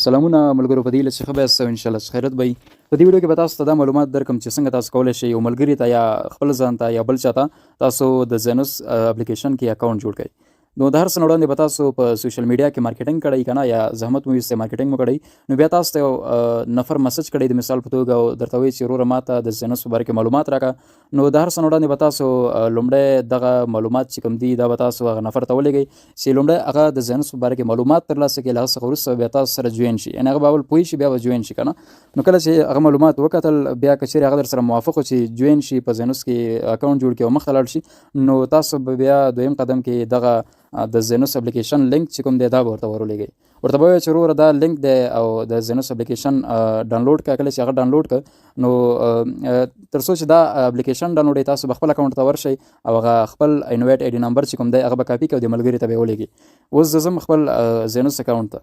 سلامونه ملګرو، په دې هیله چې ښه به یاست او انشاءالله چې خیریت به وي. په دې ویډیو کې به تاسو ته دا معلومات درکړم چې څنګه تاسو کولی شئ یو ملګري ته یا خپل ځان ته یا بل چا ته تاسو د زینوس اپلیکیشن کې اکاونټ جوړ کړئ. نو د هر څه نه وړاندې به تاسو په سوشل میډیا کې مارکیټنګ کړئ که نه، یا زحمت مو ویستی مارکیټنګ مو کړئ، نو بیا تاسو ته یو نفر مسج کړئ د مثال په توګه او درته وایي چې وروره ماته د زینوس په باره کې معلومات راکړه. نو د هر څه نه وړاندې به تاسو لومړی دغه معلومات چې کوم دي دا به تاسو هغه نفر ته ولېږئ چې لومړی هغه د زینوس په باره کې معلومات ترلاسه کړي، له هغه څخه وروسته بیا تاسو سره جوین شي، یعنې هغه به اول پوه شي بیا به جوین شي که نه. نو کله چې هغه معلومات وکتل، بیا که چیرې هغه در سره موافق و چې جوین شي، په زینوس کې اکاونټ جوړ کړي او مخته لاړ شي، نو تاسو به بیا دویم قدم کې دغه د زینوس اپلیکیشن لینک چې کوم دی دا به ورته ورولېږئ. ورته به ووایئ چې وروره دا لینک دی او د زینوس اپلیکیشن ډاونلوډ کړه. کله چې هغه ډاونلوډ کړه نو تر څو چې دا اپلیکیشن ډاونلوډ وي، تاسو به خپل اکاونټ ته ورشئ او هغه خپل انوایټ آی ډي نمبر چې کوم دی هغه به کاپي کړئ او د ملګري ته به یې ولېږئ. اوس زه ځم خپل زینوس اکاونټ ته.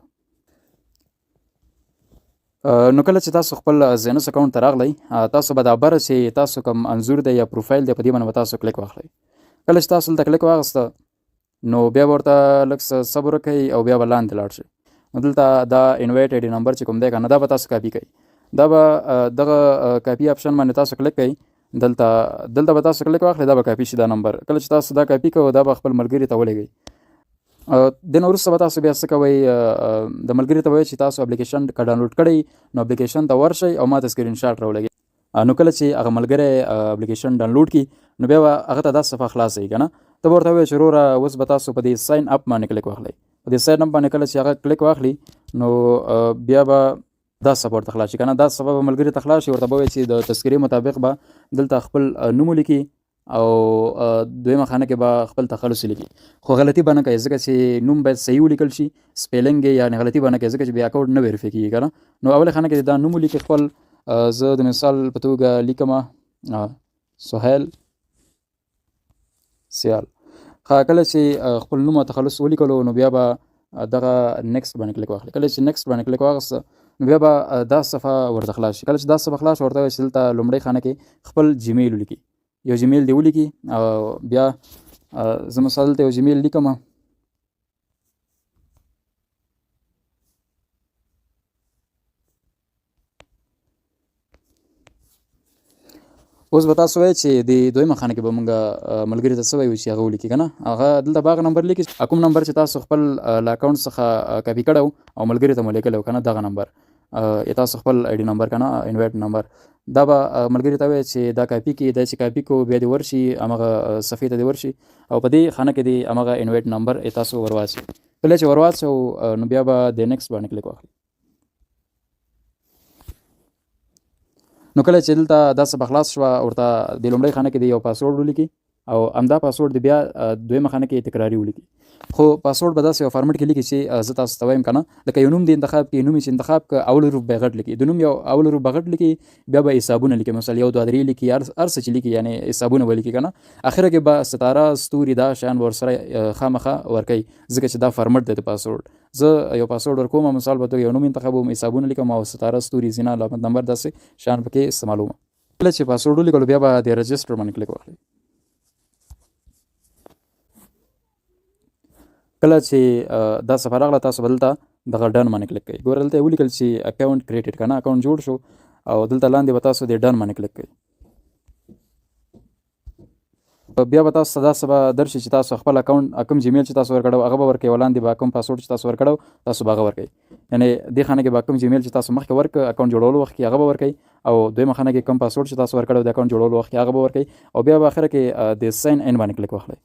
نو کله چې تاسو خپل زینوس اکاونټ ته راغلی، تاسو به دا بره چې تاسو کوم انځور دی یا پروفایل دی په دې باندې به تاسو کلیک واخلئ. کله چې تاسو دلته کلیک واخیسته نو بیا به ورته لږ څه صبر وکئ او بیا به لاندې لاړ شئ. نو دلته دا انوایټ آی ډي نمبر چې کوم دی که نه، دا به تاسو کاپي کوئ. دا به دغه کاپي آپشن باندې تاسو کلیک کوئ. دلته به تاسو کلیک واخلئ، دا به کاپي شي دا نمبر. کله چې تاسو دا کاپي کوئ دا به خپل ملګري ته ولېږئ. د نه وروسته به تاسو بیا څه کوئ، د ملګري ته وایئ چې تاسو اپلیکیشن که ډاونلوډ کړئ نو اپلیکیشن ته ورشئ او ما ته سکرین شاټ راولګئ. نو کله چې هغه ملګری اپلیکیشن ډاونلوډ کړي نو بیا به هغه ته دا صفحه خلاصوي که نه. ته به ورته ووایې چې وروره اوس به تاسو په دې ساین اپ باندې کلیک واخلئ. په دې ساین اپ باندې کله چې هغه کلیک واخلي نو بیا به دا صفحه ورته خلاص شي که نه. دا صفحه به ملګري ته خلاص شي. ورته به ووایي چې د تذکرې مطابق به دلته خپل نوم ولیکي او دویمه خانه کې به خپل تخلص ولیکي، خو غلطي به نه کوي ځکه چې نوم باید صحیح ولیکل شي، سپیلنګ یې یعنې غلطي به نه کوي ځکه چې بیا اکاونټ نه ویریفای کېږي که نه. نو اوله خانه کې دا نوم ولیکي خپل. زه د مثال په توګه لیکمه سهیل سیال. کله چې خپل نوم او تخلص ولیکلو نو بیا به دغه نیکسټ باندې کلیک واخلئ. کله چې نیکسټ باندې کلیک واخیسته نو بیا به دا صفحه ورته خلاص شي. کله چې دا صفحه خلاص ورته وایي چې دلته لومړۍ خانه کې خپل جیمیل ولیکي، یو جیمیل دی ولیکي او بیا زه مثال دلته یو جیمیل لیکمه. اوس به تاسو وایئ چې د دویمه خانه کې به مونږ ملګري ته څه وایو چې هغه ولیکي که نه. هغه دلته به هغه نمبر لیکي کوم نمبر چې تاسو خپل له اکاونټ څخه کاپي کړی او ملګري ته مو لیکلی و که نه، دغه نمبر یا تاسو خپل آی ډي نمبر که نه، انوایټ نمبر، دا به ملګري ته وایي چې دا کاپي کړي. دا چې کاپي کو بیا دې ورشي همغه صفحې ته دې ورشي او په دې خانه کې دې همغه انوایټ نمبر تاسو ورواچوئ. کله چې ورواچوو نو بیا به د نیکسټ باندې کلیک واخلئ. نو کله چې دلته دا صفحه خلاص شوه ورته د لومړۍ خانه کې د یو پاسورډ ولیکي او همدا پاسورډ د بیا دویمه خانه کې تکراري ولیکي. خو پاسورډ به داسې یو فارمټ کې لیکي چې زه تاسو ته وایم که نه، لکه یو نوم د انتخاب کې نوم چې انتخاب که اول حروف به غټ لیکي، د نوم یو اول حروف به غټ لیکي، بیا به حسابونه لیکي، مثلا 1 2 3 لیکي، هر څه چې لیکي یعنې حسابونه به لیکي که نه. اخره کې به ستاره ستوري دا شیان به ورسره خامخا ورکوي ځکه چې دا فارمټ دی د پاسورډ. زه یو پاسورډ ورکوم، مثال په توګه یو نوم انتخابوم، حسابونه لیکم او ستاره ستوري زینا علامت نمبر داسې شیان پکې استعمالوم. کله چې پاسورډ ولیکلو بیا به د رجسټر باندې کلیک واخلئ. کله چې دا صفحه راغله تاسو به دلته دغه ډن باندې کلیک کوئ. ګوره دلته یې ولیکل چې اکاونټ کریټډ که نه، اکاونټ جوړ شو او دلته لاندې به تاسو د ډن باندې کلیک کوئ. بیا به تاسو ته داسې به درشي چې تاسو خپل اکاونټ کوم جیمیل چې تاسو ورکړو هغه به ورکوئ او لاندې به کوم پاسورډ چې تاسو ورکړو تاسو به هغه ورکوئ. یعنې دې خانه کې به کوم جیمیل چې تاسو مخکې ورکړ اکاونټ جوړولو وخت کې هغه به ورکوئ او دویمه خانه کې کوم پاسورډ چې تاسو ورکړو د اکاونټ جوړولو وخت کې هغه به ورکوئ او بیا به اخره کې د ساین ان باندې کلیک واخلئ.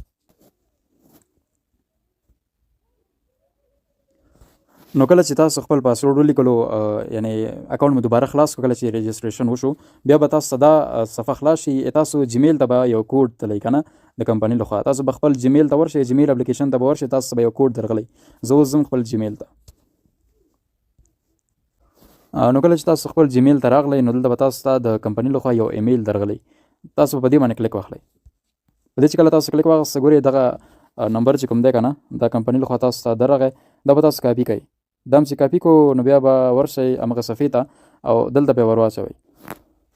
نو کله چې تاسو خپل پاسورډ ولیکلو یعنې اکاونټ مو دوباره خلاص کړو، کله چې رجسټریشن وشو بیا به تاسو ته دا صفحه خلاص شي. تاسو جیمیل ته به یو کوډ تلئ که نه د کمپنۍ لخوا، تاسو به خپل جیمیل ته ورشئ، جیمیل اپلیکیشن ته به ورشئ، تاسو به یو کوډ درغلی. زه اوس ځم خپل جیمیل ته. نو کله چې تاسو خپل جیمیل ته راغلی نو دلته به تاسو ته د کمپنۍ لخوا یو ایمیل درغلی، تاسو په دې باندې کلیک واخلئ. په دې چې کله تاسو کلیک واخیسته ګورئ دغه نمبر چې کوم دی که نه، دا کمپنۍ لخوا تاسو ته درغی، دا به تاسو کاپي کوئ. دا چې کاپي کو نو بیا به ورشئ همغه صفحې ته او دلته به ورواچوئ.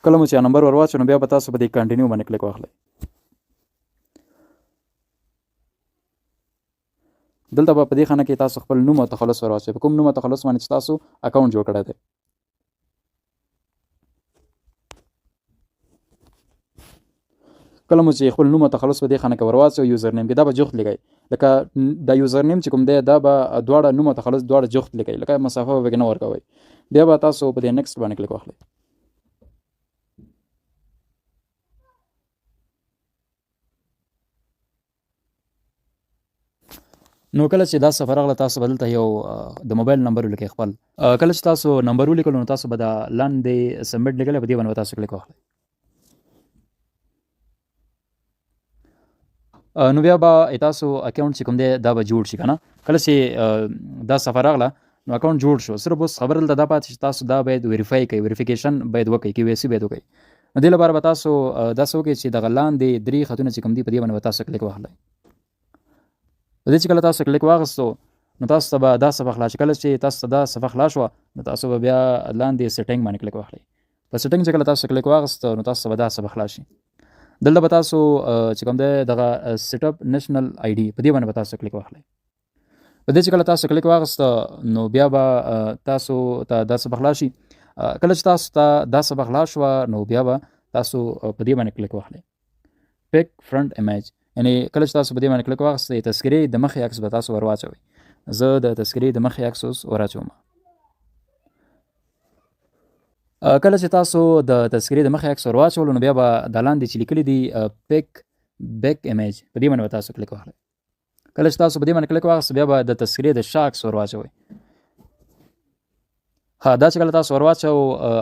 کله مو چې نمبر ورواچو نو بیا به تاسو په دې کنټینیو باندې کلیک واخلئ. دلته به په دې خانه کې تاسو خپل نوم او تخلص ور واچوئ. په کوم نوم او تخلص باندې چې تاسو اکاونټ جوړ کړی دی. کله مو چې خپل نوم او تخلص په دې خانه کې ور واچوئ، یوزر نیم کې دا به جوخت لیکئ. لکه دا یوزر نیم چې کوم دی دا به دواړه نوم او تخلص دواړه جوخت لیکئ، لکه مسافه به پکې نه ورکوئ. بیا به تاسو په دې نیکسټ باندې کلیک واخلئ. نو کله چې دا صفحه راغله تاسو به دلته یو د موبایل نمبر ولیکئ خپل. کله چې تاسو نمبر ولیکلو نو تاسو به دا لاندې سبمټ لیکلی په دې باندې به تاسو کلیک واخلئ. نو بیا به تاسو اکاونټ چې کوم دی دا به جوړ شي که نه. کله چې دا صفحه راغله نو اکاونټ جوړ شو. صرف اوس خبره دلته دا پاتې چې تاسو دا باید ویریفای کړئ، ویریفیکیشن باید وکړئ، KYC باید وکړئ. نو دې لپاره به تاسو داسې وکړئ چې دغه لاندې 3 خطونه چې کوم دي په دې باندې به تاسو کلیک واخلئ. په دې چې کله تاسو کلیک واخیستو نو تاسو ته به دا صفحه خلاص شي. کله چې تاسو ته دا صفحه خلاص شوه نو تاسو به بیا لاندې سیټینګ باندې کلیک واخلئ. په سیټینګ چې کله تاسو کلیک واخیستو نو تاسو به دا صفحه خلاص شي. دلته به تاسو چې کوم دی دغه سیټ اپ نیشنل آی ډي په دې باندې به تاسو کلیک واخلئ. په دې چې کله تاسو کلیک واخیسته نو بیا به تاسو ته دا صفحه خلاص شي. کله چې تاسو ته دا صفحه خلاص شوه نو بیا به تاسو په دې باندې کلیک واخلئ. پک فرنٹ امیج، یعنی کله چې تاسو په دې باندې کلیک واخیستئ تذکرې د مخې عکس به تاسو ور واچوئ. زه د تذکرې د مخې عکس اوس ور اچوم. کله چې تاسو د تذکرې د مخې عکس ور واچولو نو بیا به د لاندې چې لیکلي دي پک بیک امیج په دې باندې به تاسو کلیک واخلئ. کله چې تاسو په دې باندې کلیک واخیست بیا به د تذکرې د شا عکس ور واچوئ. دا چې کله تاسو ور واچو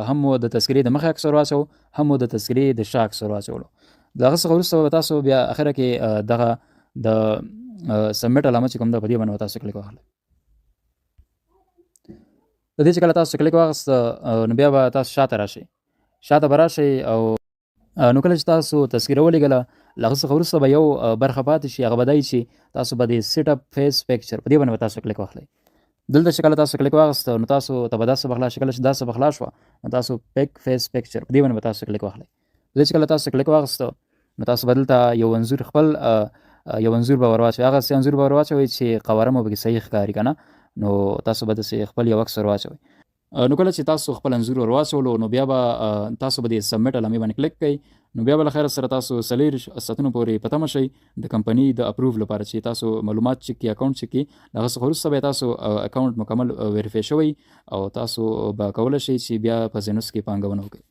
هم مو د تذکرې د مخې عکس ور واچو، هم مو د تذکرې د شا عکس ور واچولو. د هغه څخه وروسته به تاسو بیا اخره کې دغه د سبمټ علامه چې کوم ده په دې باندې به تاسو کلیک واخلئ. د دې چې کله تاسو کلیک واخیست نو بیا به تاسو شاته راشئ. شاته به راشئ او نو کله چې تاسو تذکره ولیږله له هغه څخه وروسته به یو برخه پاتې شي، هغه به دی چې تاسو به د سیټ اپ فیس پکچر په دې باندې به تاسو کلیک واخلئ. دلته چې کله تاسو کلیک واخیست نو تاسو ته به دا صفحه خلاص شي. کله چې دا صفحه خلاص شوه نو تاسو پک فیس پکچر په دې باندې به تاسو کلیک واخلئ. دلته چې کله تاسو کلیک واخیست نو تاسو به دلته یو انځور خپل یو انځور به ور واچوئ. هغسې انځور به ور واچوئ چې قواره مو پکې صحیح ښکاري که نه. نو تاسو به داسې خپل یو عکس ور واچوئ. نو کله چې تاسو خپل انځور ور واچولو نو بیا به تاسو به د سبمټ علامې باندې کلیک کړئ. نو بیا به له خیره سره تاسو 4 ساعتونو پورې په تمه شئ د کمپنۍ د اپروف لپاره چې تاسو معلومات چک کړئ، اکاونټ چک کړئ. له هغه څخه وروسته به تاسو اکاونټ مکمل ویریفای شوی او تاسو به کولی شئ چې بیا په زینوس کې پانګونه وکړئ.